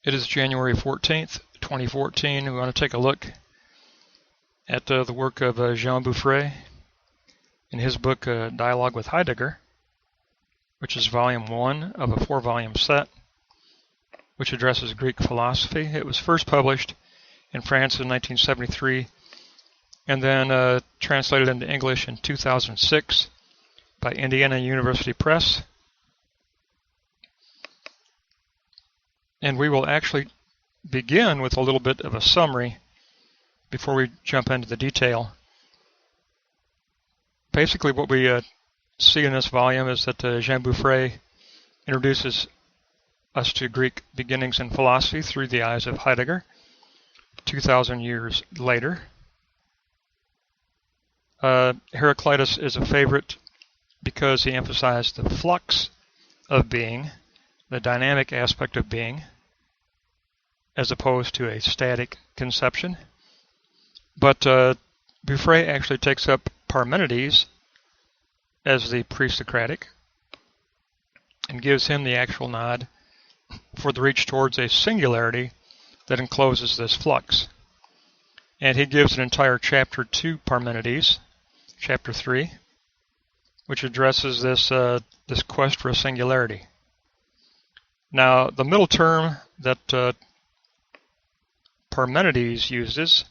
It is January 14th, 2014. We want to take a look at the work of Jean BEAUFRET in his book Dialogue with Heidegger, which is volume 1 of a 4-volume set, which addresses Greek philosophy. It was first published in France in 1973 and then translated into English in 2006 by Indiana University Press. And we will actually begin with a little bit of a summary before we jump into the detail. Basically what we see in this volume is that Jean BEAUFRET introduces us to Greek beginnings in philosophy through the eyes of Heidegger 2,000 years later. Heraclitus is a favorite because he emphasized the flux of being, the dynamic aspect of being, as opposed to a static conception. But BEAUFRET actually takes up Parmenides as the pre-Socratic and gives him the actual nod for the reach towards a singularity that encloses this flux. And he gives an entire chapter to Parmenides, chapter 3, which addresses this quest for a singularity. Now, the middle term that Parmenides uses,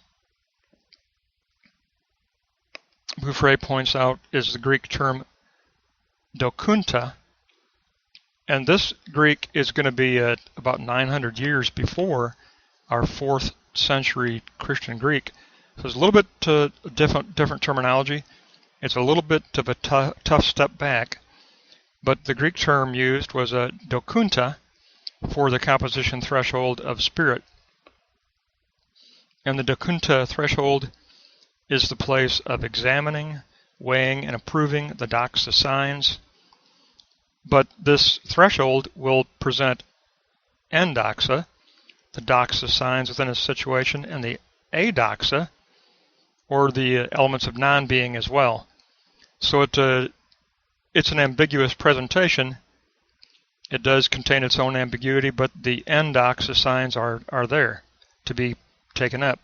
BEAUFRET points out, is the Greek term dokunta, and this Greek is going to be about 900 years before our 4th century Christian Greek. So it's a little bit different terminology. It's a little bit of a tough step back, but the Greek term used was a dokunta for the composition threshold of spirit. And the dokunta threshold is the place of examining, weighing, and approving the doxa signs. But this threshold will present endoxa, the doxa signs within a situation, and the adoxa, or the elements of non-being as well. So it's an ambiguous presentation. It does contain its own ambiguity, but the endoxa signs are there to be taken up.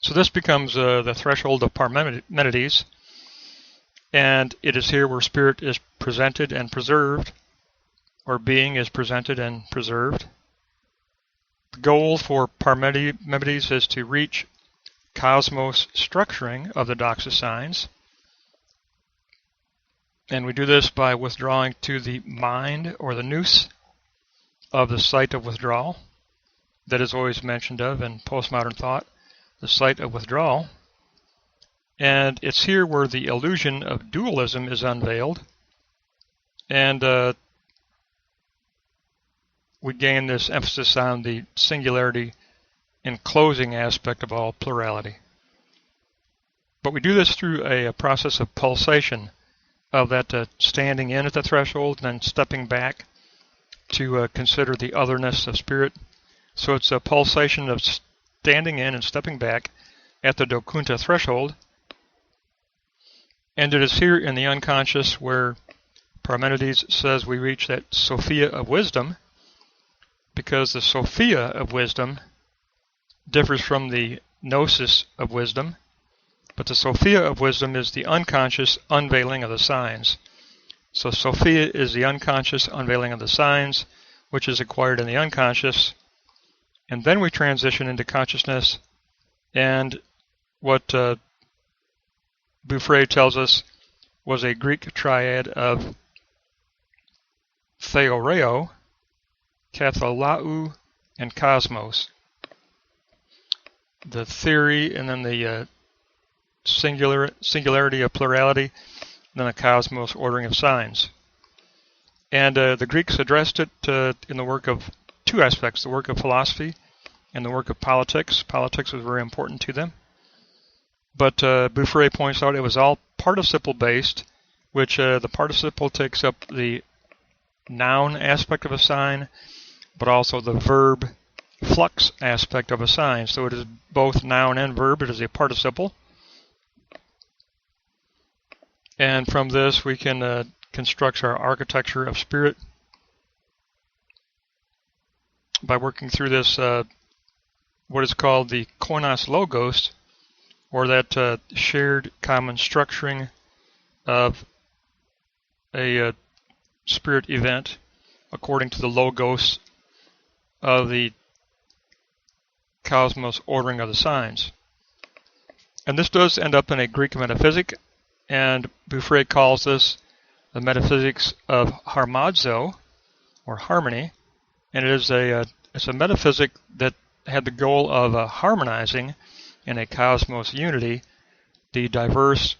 So this becomes the threshold of Parmenides, and it is here where spirit is presented and preserved, or being is presented and preserved. The goal for Parmenides is to reach cosmos structuring of the doxa signs, and we do this by withdrawing to the mind, or the nous, of the site of withdrawal that is always mentioned of in postmodern thought, the site of withdrawal. And it's here where the illusion of dualism is unveiled, and we gain this emphasis on the singularity enclosing aspect of all plurality. But we do this through a process of pulsation, of that standing in at the threshold and then stepping back to consider the otherness of spirit. So it's a pulsation of standing in and stepping back at the dokunta threshold. And it is here in the unconscious where Parmenides says we reach that Sophia of wisdom, because the Sophia of wisdom differs from the gnosis of wisdom, but the Sophia of wisdom is the unconscious unveiling of the signs. So Sophia is the unconscious unveiling of the signs, which is acquired in the unconscious, and then we transition into consciousness, and what BEAUFRET tells us was a Greek triad of theoreo, katholau, and cosmos. The theory, and then the singularity of plurality, and then the cosmos ordering of signs. And the Greeks addressed it in the work of two aspects, the work of philosophy and the work of politics. Politics was very important to them. But BEAUFRET points out it was all participle based, which the participle takes up the noun aspect of a sign, but also the verb flux aspect of a sign. So it is both noun and verb. It is a participle. And from this we can construct our architecture of spirit. by working through this, what is called the koinos logos, or that shared common structuring of a spirit event according to the logos of the cosmos ordering of the signs. And this does end up in a Greek metaphysic, and BEAUFRET calls this the metaphysics of harmazo, or harmony, and it's a metaphysic that had the goal of harmonizing in a cosmos unity the diverse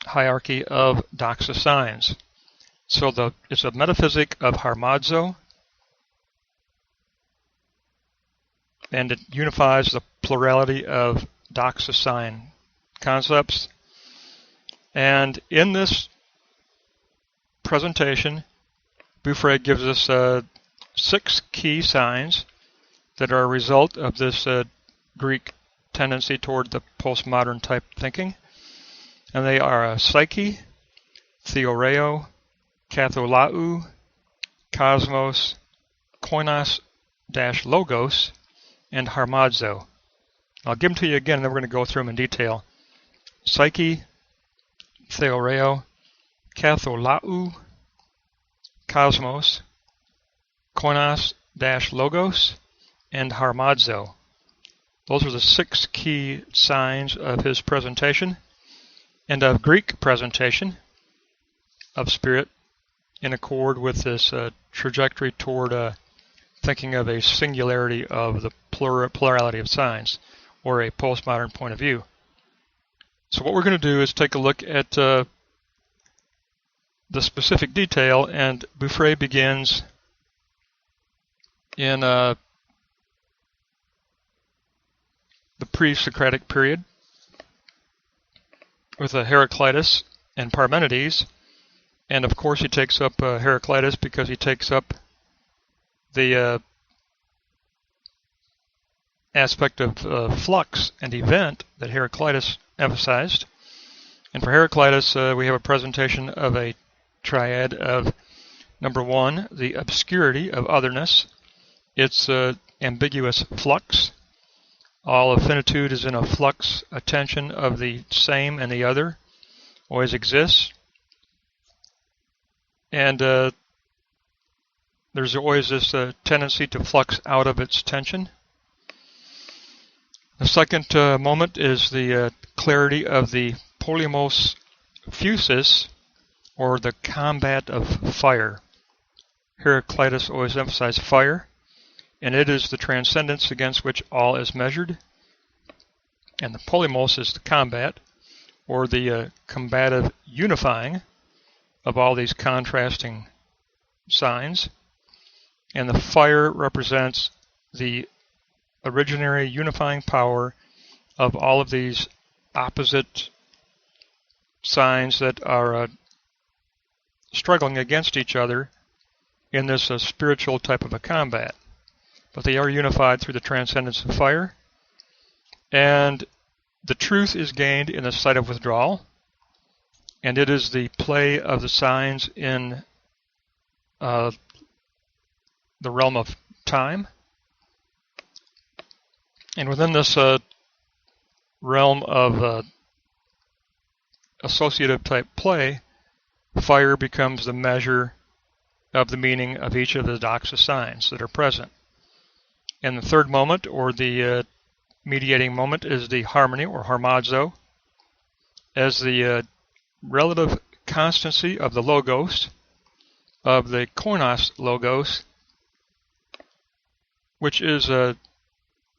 hierarchy of doxa signs. So it's a metaphysic of harmazo, and it unifies the plurality of doxa sign concepts. And in this presentation, BEAUFRET gives us 6 key signs that are a result of this Greek tendency toward the postmodern type thinking. And they are psyche, theoreo, katholau, cosmos, koinos-logos, and harmazo. I'll give them to you again, and then we're going to go through them in detail. Psyche, theoreo, katholau, cosmos, koinos-logos, and harmazo. Those are the 6 key signs of his presentation, and of Greek presentation of spirit, in accord with this trajectory toward thinking of a singularity of the plurality of signs, or a postmodern point of view. So what we're going to do is take a look at the specific detail, and BEAUFRET begins in the pre-Socratic period with Heraclitus and Parmenides. And of course he takes up Heraclitus because he takes up the aspect of flux and event that Heraclitus emphasized. And for Heraclitus, we have a presentation of a triad of, number 1, the obscurity of otherness. It's ambiguous flux. All of finitude is in a flux, a tension of the same and the other, always exists. And there's always this tendency to flux out of its tension. The second moment is the clarity of the polymos physis, or the combat of fire. Heraclitus always emphasized fire, and it is the transcendence against which all is measured. And the polymos is the combat, or the combative unifying of all these contrasting signs. And the fire represents the originary unifying power of all of these opposite signs that are struggling against each other in this spiritual type of a combat. But they are unified through the transcendence of fire. And the truth is gained in the sight of withdrawal. And it is the play of the signs in the realm of time. And within this realm of associative type play, fire becomes the measure of the meaning of each of the doxa signs that are present. And the third moment, or the mediating moment, is the harmony, or harmazo, as the relative constancy of the logos, of the koinos logos, which is,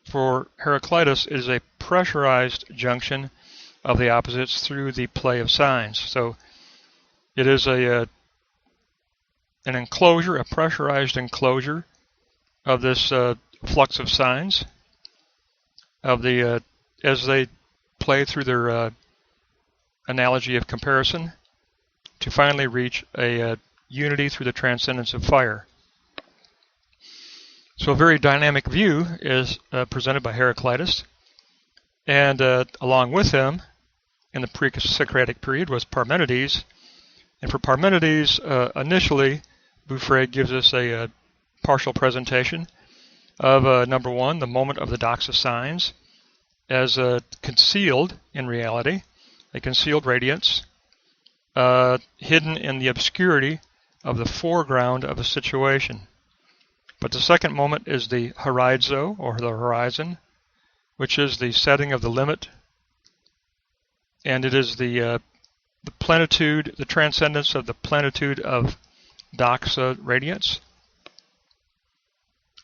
for Heraclitus, is a pressurized junction of the opposites through the play of signs. So it is an enclosure, a pressurized enclosure of this flux of signs, of the as they play through their analogy of comparison, to finally reach a unity through the transcendence of fire. So a very dynamic view is presented by Heraclitus, and along with him in the pre-Socratic period was Parmenides. And for Parmenides, initially, BEAUFRET gives us a partial presentation of number one, the moment of the doxa signs as concealed in reality, a concealed radiance, hidden in the obscurity of the foreground of a situation. But the second moment is the horizo, or the horizon, which is the setting of the limit, and it is the plenitude, the transcendence of the plenitude of doxa radiance.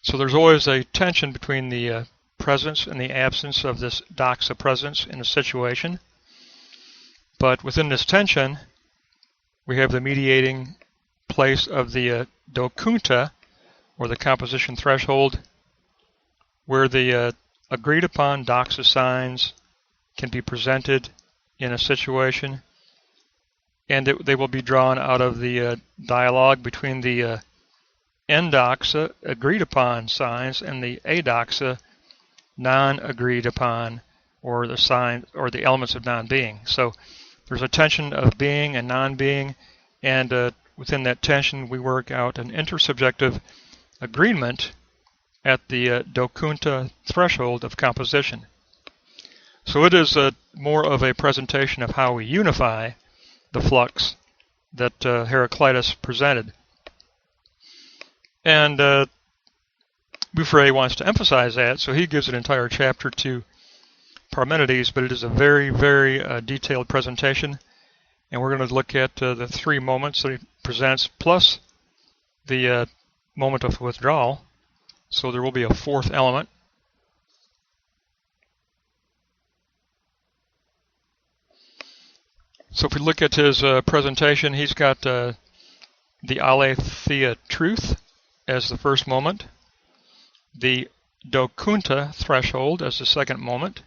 So there's always a tension between the presence and the absence of this doxa presence in a situation. But within this tension, we have the mediating place of the dokunta, or the composition threshold, where the agreed upon doxa signs can be presented in a situation, and they will be drawn out of the dialogue between the endoxa, agreed upon signs, and the adoxa, non-agreed upon, or the sign or the elements of non-being. So there's a tension of being and non-being, and within that tension we work out an intersubjective agreement at the dokunta threshold of composition. So it is more of a presentation of how we unify the flux that Heraclitus presented. And BEAUFRET wants to emphasize that, so he gives an entire chapter to Parmenides, but it is a very, very detailed presentation. And we're going to look at the three moments that he presents, plus the moment of withdrawal. So there will be a fourth element. So if we look at his presentation, he's got the aletheia truth as the first moment, the dokunta threshold as the second moment,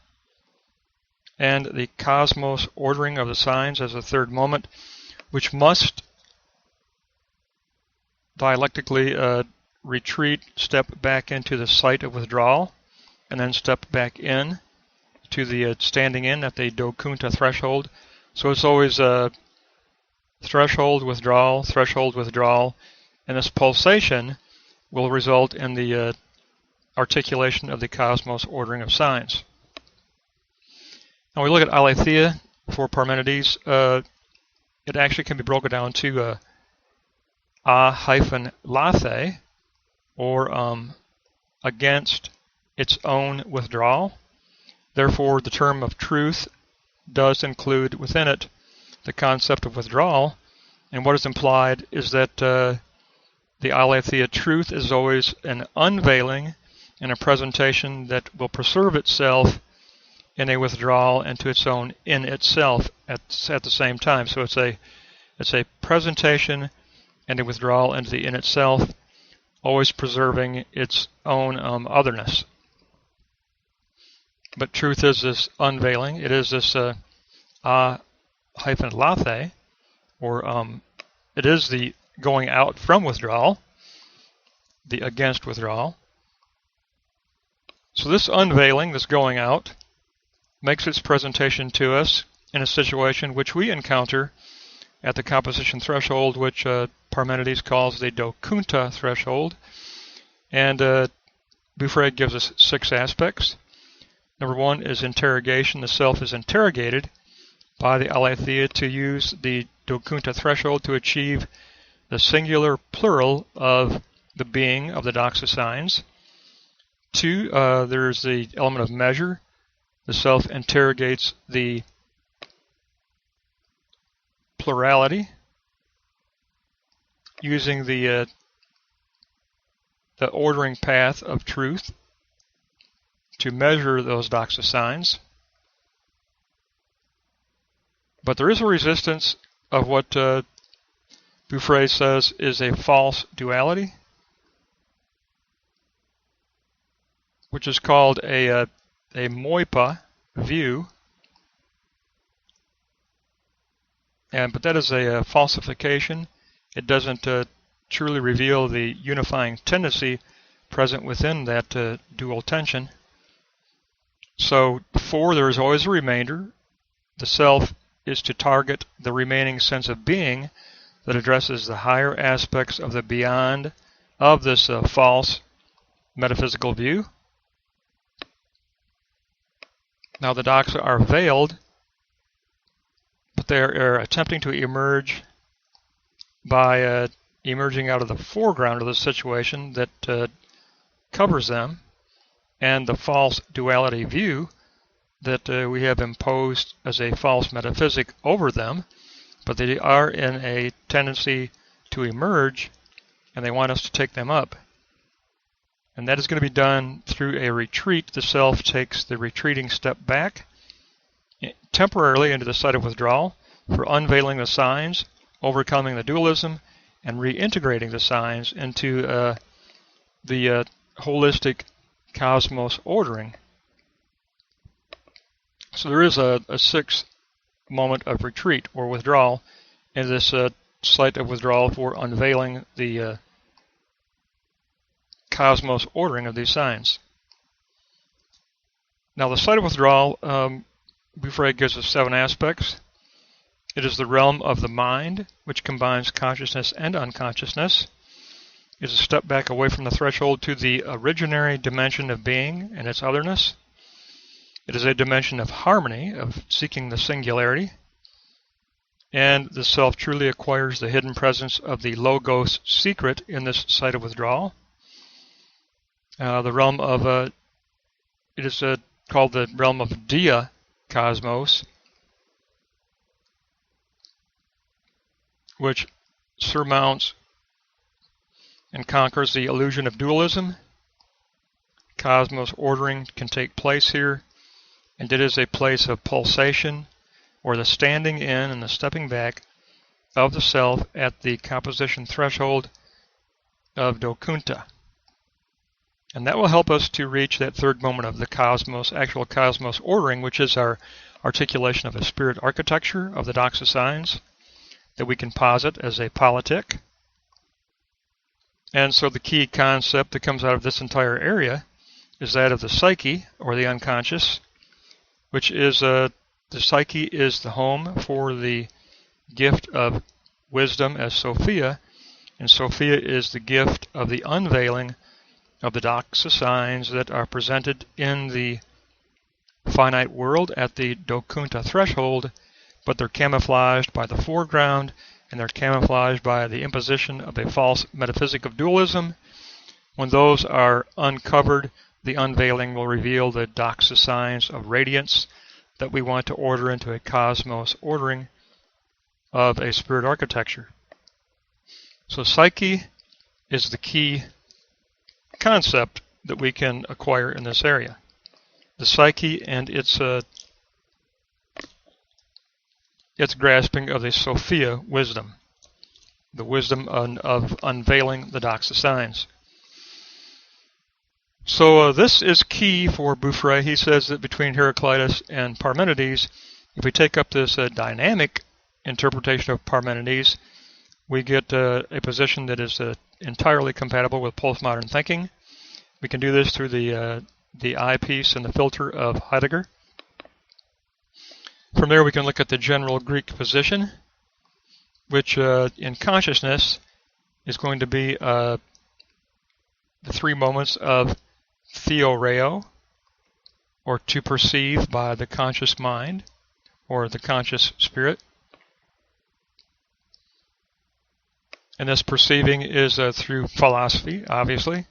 and the cosmos ordering of the signs as the third moment, which must dialectically retreat, step back into the site of withdrawal, and then step back in to the standing in at the dokunta threshold. So it's always threshold, withdrawal, and this pulsation will result in the articulation of the cosmos ordering of signs. Now we look at aletheia for Parmenides. It actually can be broken down to a-lathe, or against its own withdrawal. Therefore, the term of truth does include within it the concept of withdrawal, and what is implied is that the aletheia truth is always an unveiling and a presentation that will preserve itself in a withdrawal and to its own in itself at the same time. So it's a presentation and a withdrawal into the in itself, always preserving its own otherness. But truth is this unveiling. It is this a-lathe, or it is the going out from withdrawal, the against withdrawal. So this unveiling, this going out, makes its presentation to us in a situation which we encounter at the composition threshold, which Parmenides calls the dokunta threshold. And BEAUFRET gives us 6 aspects. Number 1 is interrogation. The self is interrogated by the aletheia to use the dokunta threshold to achieve the singular plural of the being of the doxa signs. 2, there's the element of measure. The self interrogates the plurality using the ordering path of truth to measure those doxa signs. But there is a resistance of what BEAUFRET says is a false duality, which is called a moipa view. But that is a falsification. It doesn't truly reveal the unifying tendency present within that dual tension. So 4, there is always a remainder. The self is to target the remaining sense of being that addresses the higher aspects of the beyond of this false metaphysical view. Now the doxa are veiled, but they are attempting to emerge by emerging out of the foreground of the situation that covers them, and the false duality view that we have imposed as a false metaphysic over them, but they are in a tendency to emerge, and they want us to take them up. And that is going to be done through a retreat. The self takes the retreating step back temporarily into the site of withdrawal for unveiling the signs, overcoming the dualism, and reintegrating the signs into the holistic cosmos ordering. So there is a sixth moment of retreat or withdrawal in this site of withdrawal for unveiling the cosmos ordering of these signs. Now the site of withdrawal, BEAUFRET gives us 7 aspects. It is the realm of the mind, which combines consciousness and unconsciousness. It is a step back away from the threshold to the originary dimension of being and its otherness. It is a dimension of harmony, of seeking the singularity. And the self truly acquires the hidden presence of the Logos secret in this site of withdrawal. The realm of, it is called the realm of Dia Cosmos, which surmounts and conquers the illusion of dualism. Cosmos ordering can take place here, and it is a place of pulsation, or the standing in and the stepping back of the self at the composition threshold of Dokunta. And that will help us to reach that third moment of the cosmos, actual cosmos ordering, which is our articulation of a spirit architecture of the doxa signs that we can posit as a politic. And so the key concept that comes out of this entire area is that of the psyche, or the unconscious, which is the psyche is the home for the gift of wisdom as Sophia, and Sophia is the gift of the unveiling of the doxa signs that are presented in the finite world at the Dokunta threshold, but they're camouflaged by the foreground, and they're camouflaged by the imposition of a false metaphysic of dualism. When those are uncovered, the unveiling will reveal the doxa signs of radiance that we want to order into a cosmos ordering of a spirit architecture. So psyche is the key concept that we can acquire in this area. The psyche and its grasping of the Sophia wisdom, the wisdom of unveiling the doxa signs. So this is key for BEAUFRET. He says that between Heraclitus and Parmenides, if we take up this dynamic interpretation of Parmenides, we get a position that is entirely compatible with postmodern thinking. We can do this through the eyepiece and the filter of Heidegger. From there we can look at the general Greek position, which in consciousness is going to be the 3 moments of theoreo, or to perceive by the conscious mind, or the conscious spirit. And this perceiving is through philosophy, obviously,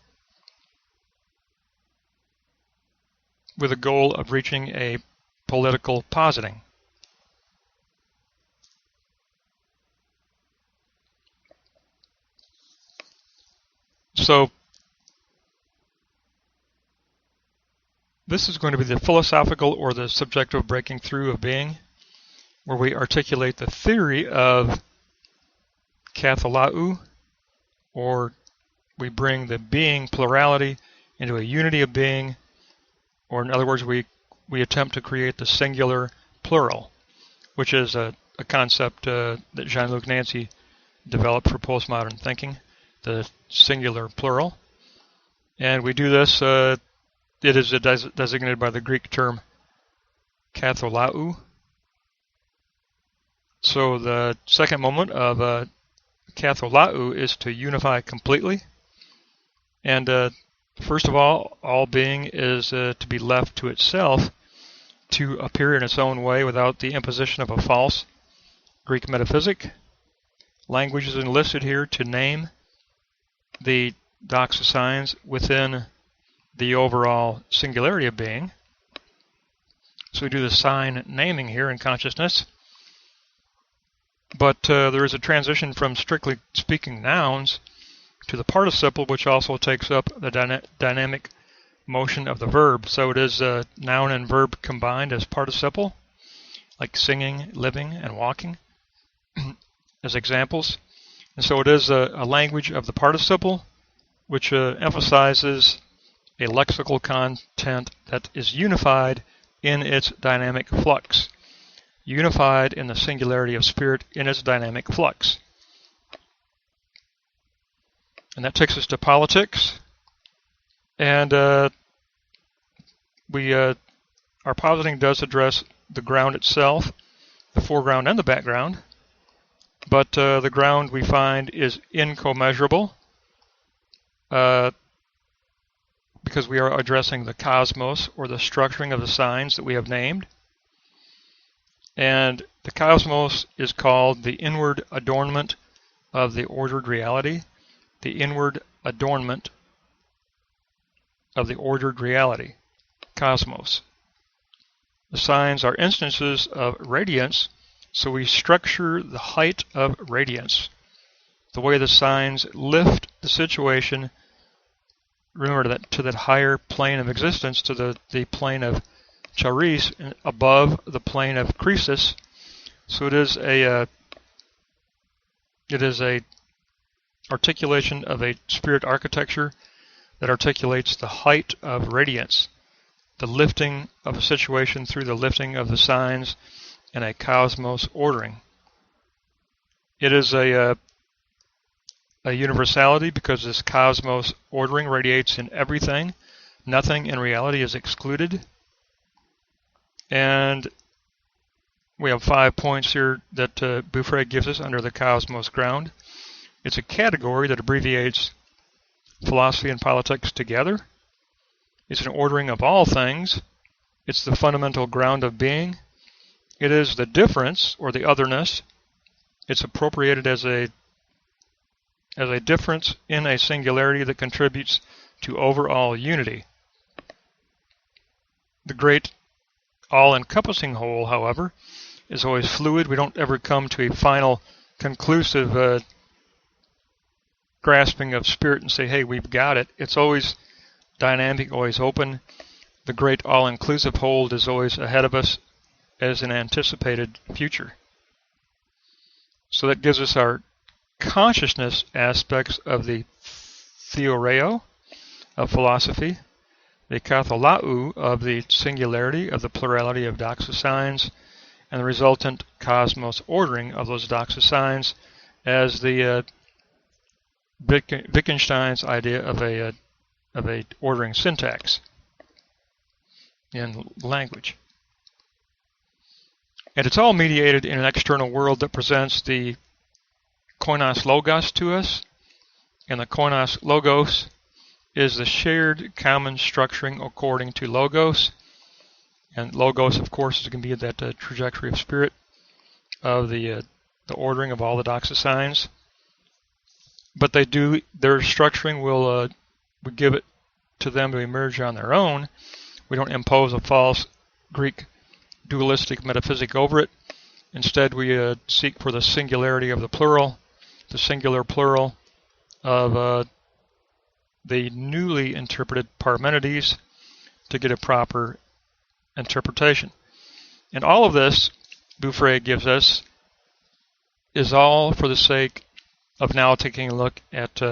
with a goal of reaching a political positing. So this is going to be the philosophical or the subjective breaking through of being, where we articulate the theory of katholau, or we bring the being plurality into a unity of being, or in other words, we attempt to create the singular plural, which is a concept that Jean-Luc Nancy developed for postmodern thinking, the singular plural. And we do this, it is designated by the Greek term katholau. So the second moment of katholau is to unify completely, And first of all being is to be left to itself, to appear in its own way without the imposition of a false Greek metaphysic. Language is enlisted here to name the doxa signs within the overall singularity of being. So we do the sign naming here in consciousness. But there is a transition from strictly speaking nouns to the participle, which also takes up the dynamic motion of the verb. So it is noun and verb combined as participle, like singing, living, and walking as examples. And so it is a language of the participle, which emphasizes a lexical content that is unified in its dynamic flux, unified in the singularity of spirit in its dynamic flux. And that takes us to politics. And our positing does address the ground itself, the foreground and the background. But the ground we find is incommensurable because we are addressing the cosmos, or the structuring of the signs that we have named. And the cosmos is called the inward adornment of the ordered reality. The inward adornment of the ordered reality, cosmos. The signs are instances of radiance, so we structure the height of radiance. The way the signs lift the situation, remember that, to that higher plane of existence, to the plane of charis, above the plane of krisis. So it is a articulation of a spirit architecture that articulates the height of radiance, the lifting of a situation through the lifting of the signs, and a cosmos ordering. It is a universality because this cosmos ordering radiates in everything. Nothing in reality is excluded. And we have 5 points here that BEAUFRET gives us under the cosmos ground. It's a category that abbreviates philosophy and politics together. It's an ordering of all things. It's the fundamental ground of being. It is the difference, or the otherness. It's appropriated as a difference in a singularity that contributes to overall unity. The great all-encompassing whole, however, is always fluid. We don't ever come to a final, conclusive grasping of spirit and say, hey, we've got it. It's always dynamic, always open. The great all-inclusive whole is always ahead of us as an anticipated future. So that gives us our consciousness aspects of the theoreo of philosophy, the katholau of the singularity of the plurality of doxa signs, and the resultant cosmos ordering of those doxa signs as the Wittgenstein's idea of a ordering syntax in language. And it's all mediated in an external world that presents the koinos logos to us. And the koinos logos is the shared common structuring according to logos. And logos, of course, is going to be that trajectory of spirit of the ordering of all the doxa signs. But their structuring will we give it to them to emerge on their own. We don't impose a false Greek dualistic metaphysic over it. Instead, we seek for the singularity of the plural, the singular plural of the newly interpreted Parmenides to get a proper interpretation. And all of this, BEAUFRET gives us, is all for the sake of now taking a look at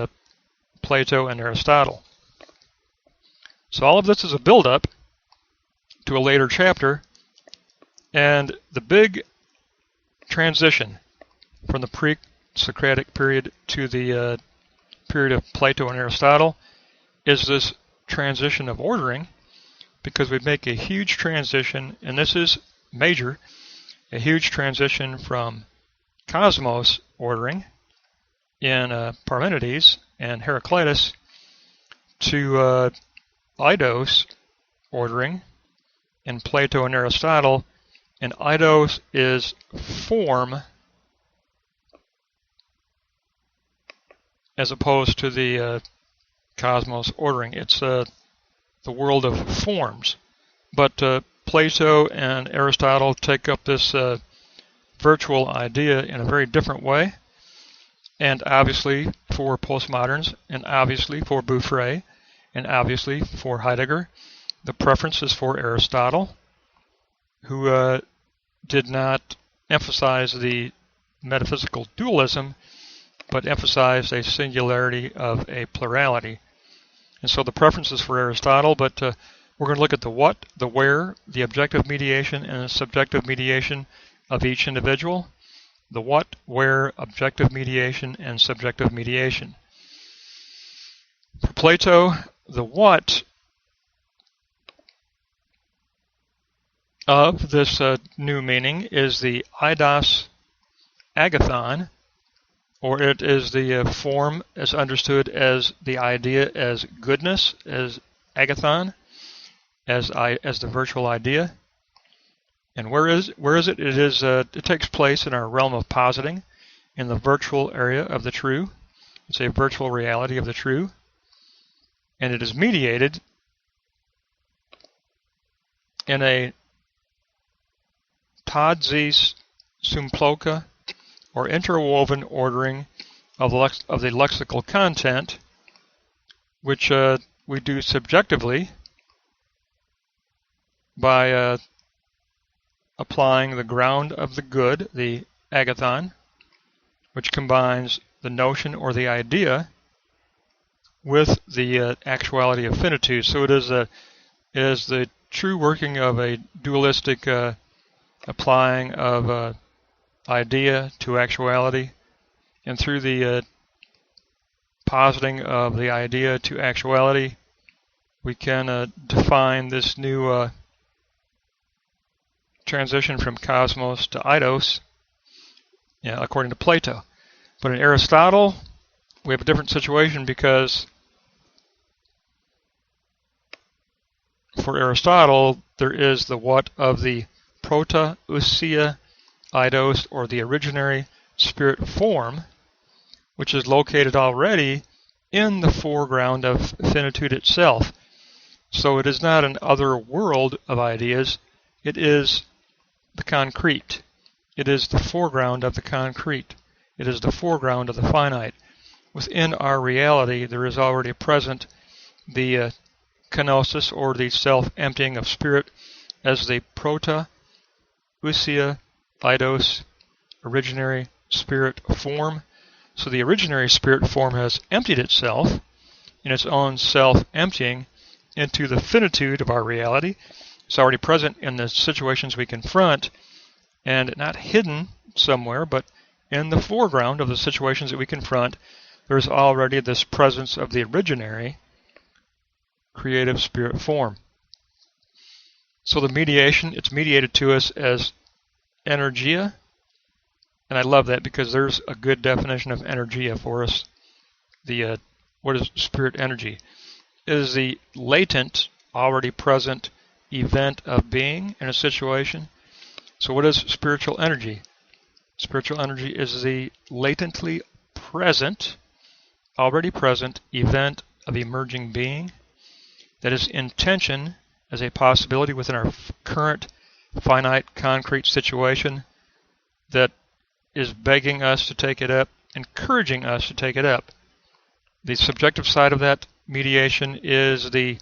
Plato and Aristotle. So all of this is a build-up to a later chapter, and the big transition from the pre-Socratic period to the period of Plato and Aristotle is this transition of ordering, because we make a huge transition, and this is major, a huge transition from cosmos ordering in Parmenides and Heraclitus to eidos ordering in Plato and Aristotle, and eidos is form as opposed to the cosmos ordering. It's the world of forms. But Plato and Aristotle take up this virtual idea in a very different way. And obviously for postmoderns, and obviously for BEAUFRET, and obviously for Heidegger, the preference is for Aristotle, who did not emphasize the metaphysical dualism, but emphasized a singularity of a plurality. And so the preference is for Aristotle, but we're going to look at the what, the where, the objective mediation, and the subjective mediation of each individual. The what, where, objective mediation, and subjective mediation. For Plato, the what of this new meaning is the eidos agathon, or it is the form as understood as the idea as goodness, as agathon, as the virtual idea. And where is it? It takes place in our realm of positing, in the virtual area of the true. It's a virtual reality of the true. And it is mediated in a tadzis symploka, or interwoven ordering of the lexical content, which we do subjectively by applying the ground of the good, the agathon, which combines the notion or the idea with the actuality of finitude. So it is the true working of a dualistic applying of idea to actuality, and through the positing of the idea to actuality, we can define this new transition from cosmos to eidos, according to Plato. But in Aristotle, we have a different situation, because for Aristotle, there is the what of the proto-ousia eidos, or the originary spirit form, which is located already in the foreground of finitude itself. So it is not an other world of ideas, it is the concrete. It is the foreground of the concrete. It is the foreground of the finite. Within our reality, there is already present the kenosis, or the self-emptying of spirit, as the proto-ousia eidos, originary spirit form. So the originary spirit form has emptied itself in its own self-emptying into the finitude of our reality. It's already present in the situations we confront, and not hidden somewhere, but in the foreground of the situations that we confront, there's already this presence of the originary creative spirit form. So the mediation, it's mediated to us as energia, and I love that, because there's a good definition of energia for us. What is spirit energy? It is the latent, already present event of being in a situation. So what is spiritual energy? Spiritual energy is the latently present, already present event of emerging being that is in tension as a possibility within our current finite concrete situation, that is begging us to take it up, encouraging us to take it up. The subjective side of that mediation is the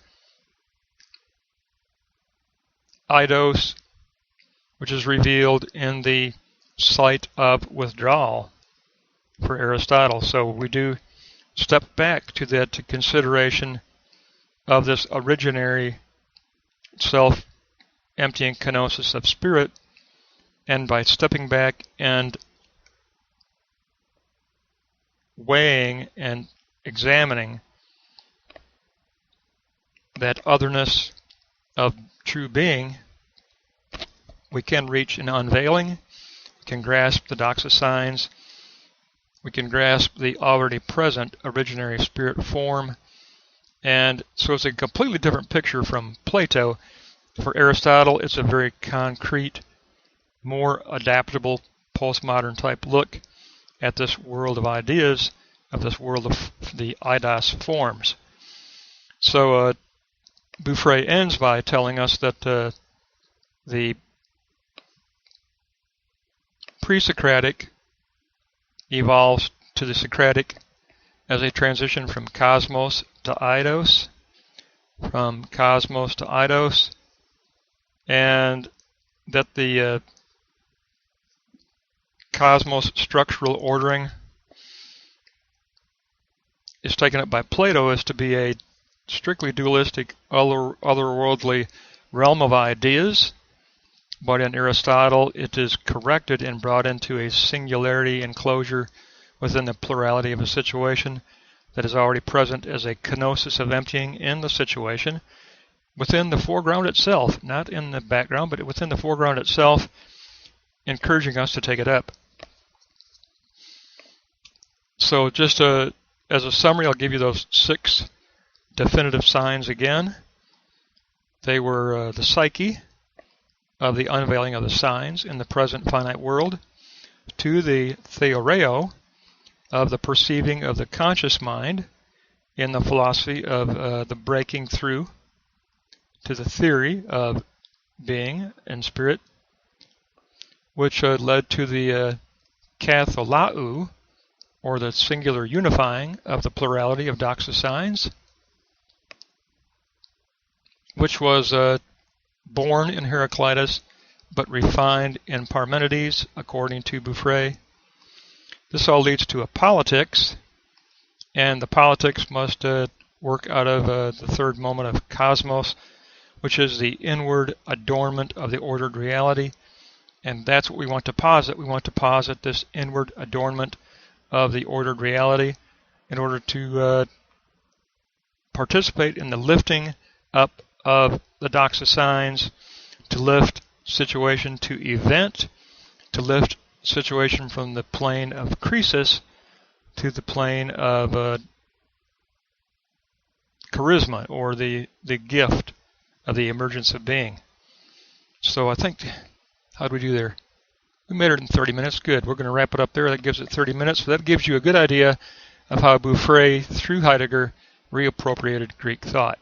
eidos, which is revealed in the site of withdrawal for Aristotle. So we do step back to that consideration of this originary self-emptying kenosis of spirit, and by stepping back and weighing and examining that otherness of true being, we can reach an unveiling, we can grasp the doxa signs, we can grasp the already present originary spirit form, And so it's a completely different picture from Plato. For Aristotle, it's a very concrete, more adaptable, postmodern type look at this world of ideas, of this world of the eidos forms. So BEAUFRET ends by telling us that the pre-Socratic evolves to the Socratic as a transition from cosmos to eidos, and that the cosmos structural ordering is taken up by Plato as to be a strictly dualistic, otherworldly realm of ideas, but in Aristotle it is corrected and brought into a singularity enclosure within the plurality of a situation that is already present as a kenosis of emptying in the situation, within the foreground itself, not in the background, but within the foreground itself, encouraging us to take it up. So just as a summary, I'll give you those 6 definitive signs again. They were the psyche of the unveiling of the signs in the present finite world, 2, the theoreo of the perceiving of the conscious mind in the philosophy of the breaking through to the theory of being and spirit, which led to the katholau, or the singular unifying of the plurality of doxa signs, which was born in Heraclitus but refined in Parmenides, according to BEAUFRET. This all leads to a politics, and the politics must work out of the third moment of cosmos, which is the inward adornment of the ordered reality, and that's what we want to posit. We want to posit this inward adornment of the ordered reality in order to participate in the lifting up of the doxa signs, to lift situation to event, to lift situation from the plane of krisis to the plane of charisma, or the gift of the emergence of being. So I think, how do we do there? We made it in 30 minutes. Good. We're going to wrap it up there. That gives it 30 minutes. So that gives you a good idea of how BEAUFRET, through Heidegger, reappropriated Greek thought.